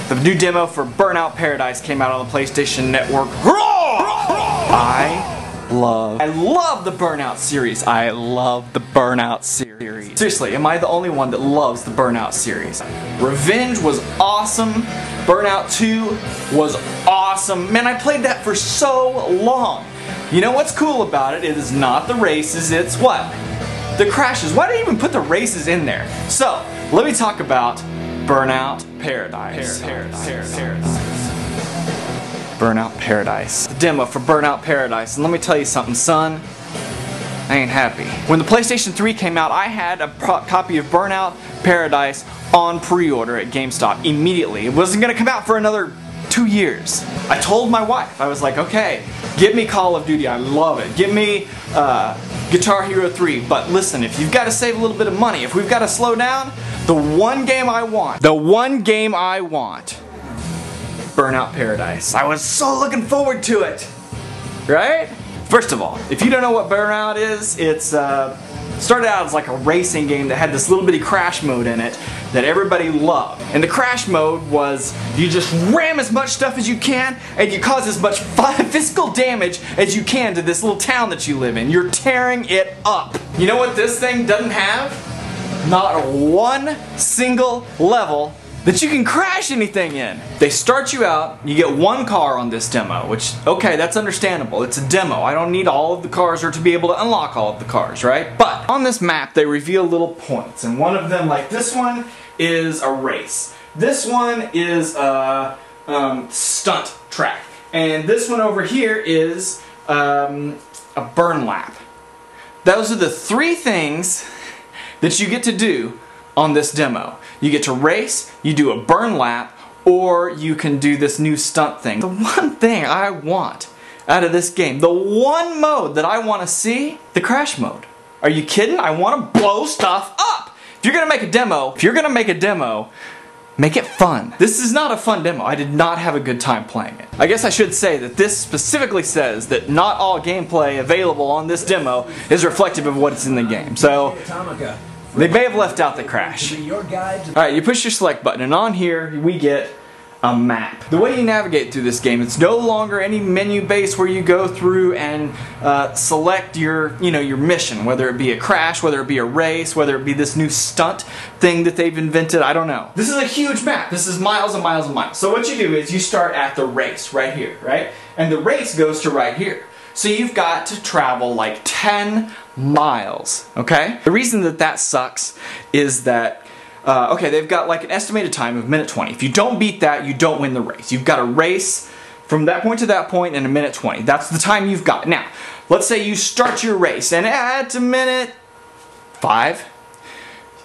The new demo for Burnout Paradise came out on the PlayStation Network. I love the Burnout series. I love the Burnout series. Seriously, am I the only one that loves the Burnout series? Revenge was awesome. Burnout 2 was awesome. Man, I played that for so long. You know what's cool about it? It is not the races, it's what? The crashes. Why did I even put the races in there? So, let me talk about Burnout Paradise. Burnout Paradise. The demo for Burnout Paradise. And let me tell you something, son. I ain't happy. When the PlayStation 3 came out, I had a copy of Burnout Paradise on pre-order at GameStop immediately. It wasn't going to come out for another 2 years. I told my wife, I was like, okay, give me Call of Duty, I love it. Give me Guitar Hero 3, but listen, if you've got to save a little bit of money, if we've got to slow down, the one game I want, Burnout Paradise. I was so looking forward to it, right? First of all, if you don't know what Burnout is, it's started out as like a racing game that had this little bitty crash mode in it that everybody loved. And the crash mode was you just ram as much stuff as you can and you cause as much physical damage as you can to this little town that you live in. You're tearing it up. You know what this thing doesn't have? Not one single level that you can crash anything in. They start you out, you get one car on this demo, which, okay, that's understandable. It's a demo. I don't need all of the cars or to be able to unlock all of the cars, right? But on this map, they reveal little points, and one of them, like this one, is a race. This one is a stunt track. And this one over here is a burn lap. Those are the three things that you get to do on this demo. You get to race, you do a burn lap, or you can do this new stunt thing. The one thing I want out of this game, the one mode that I want to see, the crash mode. Are you kidding? I want to blow stuff up. If you're gonna make a demo, make it fun. This is not a fun demo. I did not have a good time playing it. I guess I should say that this specifically says that not all gameplay available on this demo is reflective of what's in the game. So they may have left out the crash. Alright, you push your select button, and on here we get a map. The way you navigate through this game, it's no longer any menu base where you go through and select your mission, whether it be a crash, whether it be a race, whether it be this new stunt thing that they've invented, I don't know. This is a huge map. This is miles and miles and miles. So what you do is you start at the race right here, right? And the race goes to right here. So you've got to travel like 10 miles, okay? The reason that that sucks is that, okay, they've got like an estimated time of 1:20. If you don't beat that, you don't win the race. You've got to race from that point to that point in 1:20. That's the time you've got. Now, let's say you start your race and at minute 5,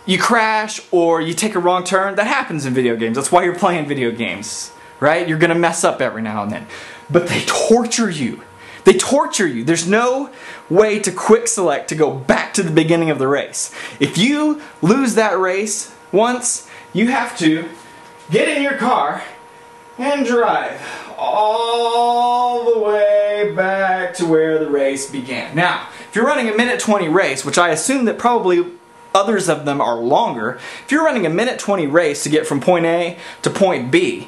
you crash or you take a wrong turn. That happens in video games. That's why you're playing video games, right? You're gonna mess up every now and then. But they torture you. They torture you. There's no way to quick select to go back to the beginning of the race. If you lose that race once, you have to get in your car and drive all the way back to where the race began. Now, if you're running a 1:20 race, which I assume that probably others of them are longer, if you're running a 1:20 race to get from point A to point B,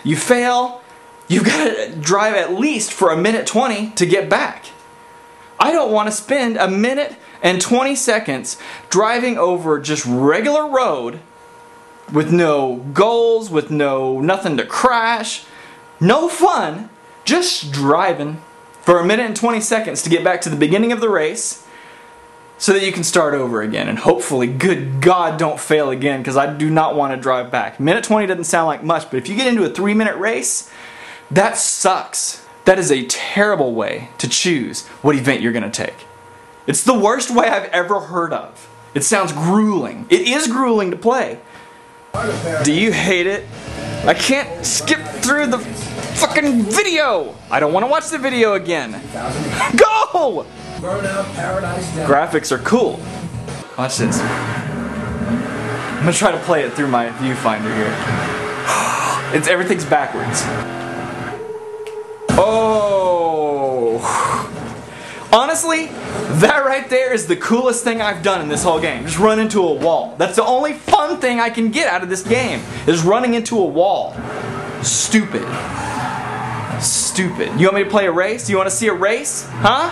you fail. You've got to drive at least for 1:20 to get back. I don't want to spend 1:20 driving over just regular road with no goals, with nothing to crash, no fun, just driving for 1:20 to get back to the beginning of the race so that you can start over again and hopefully, good God, don't fail again because I do not want to drive back. 1:20 doesn't sound like much, but if you get into a 3-minute race, that sucks. That is a terrible way to choose what event you're going to take. It's the worst way I've ever heard of. It sounds grueling. It is grueling to play. Do you hate it? I can't skip through the fucking video. I don't want to watch the video again. Go! Graphics are cool. Watch this. I'm going to try to play it through my viewfinder here. Everything's backwards. Oh! honestly, that right there is the coolest thing I've done in this whole game. Just run into a wall. That's the only fun thing I can get out of this game, is running into a wall. Stupid. Stupid. You want me to play a race? You want to see a race? Huh?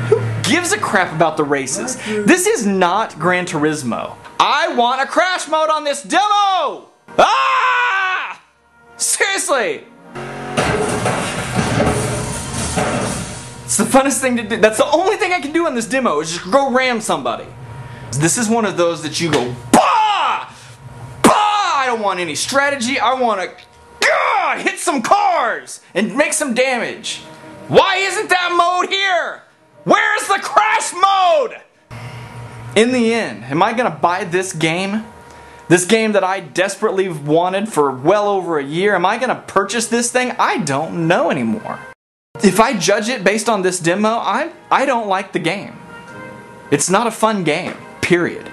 Who gives a crap about the races? This is not Gran Turismo. I want a crash mode on this demo! Ah! Seriously! It's the funnest thing to do. That's the only thing I can do on this demo, is just go ram somebody. This is one of those that you go, bah! Bah! I don't want any strategy. I want to hit some cars and make some damage. Why isn't that mode here? Where's the crash mode? In the end, am I going to buy this game? This game that I desperately wanted for well over a year? Am I going to purchase this thing? I don't know anymore. If I judge it based on this demo, I don't like the game. It's not a fun game, period.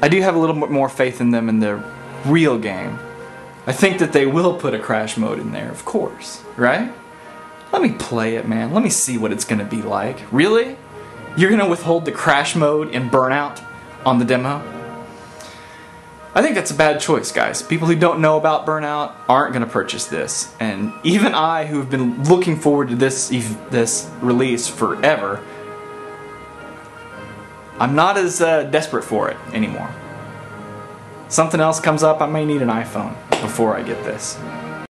I do have a little bit more faith in them in the real game. I think that they will put a crash mode in there, of course, right? Let me play it, man. Let me see what it's going to be like. Really? You're going to withhold the crash mode in Burnout on the demo? I think that's a bad choice, guys. People who don't know about Burnout aren't going to purchase this. And even I, who have been looking forward to this release forever, I'm not as desperate for it anymore. Something else comes up, I may need an iPhone before I get this.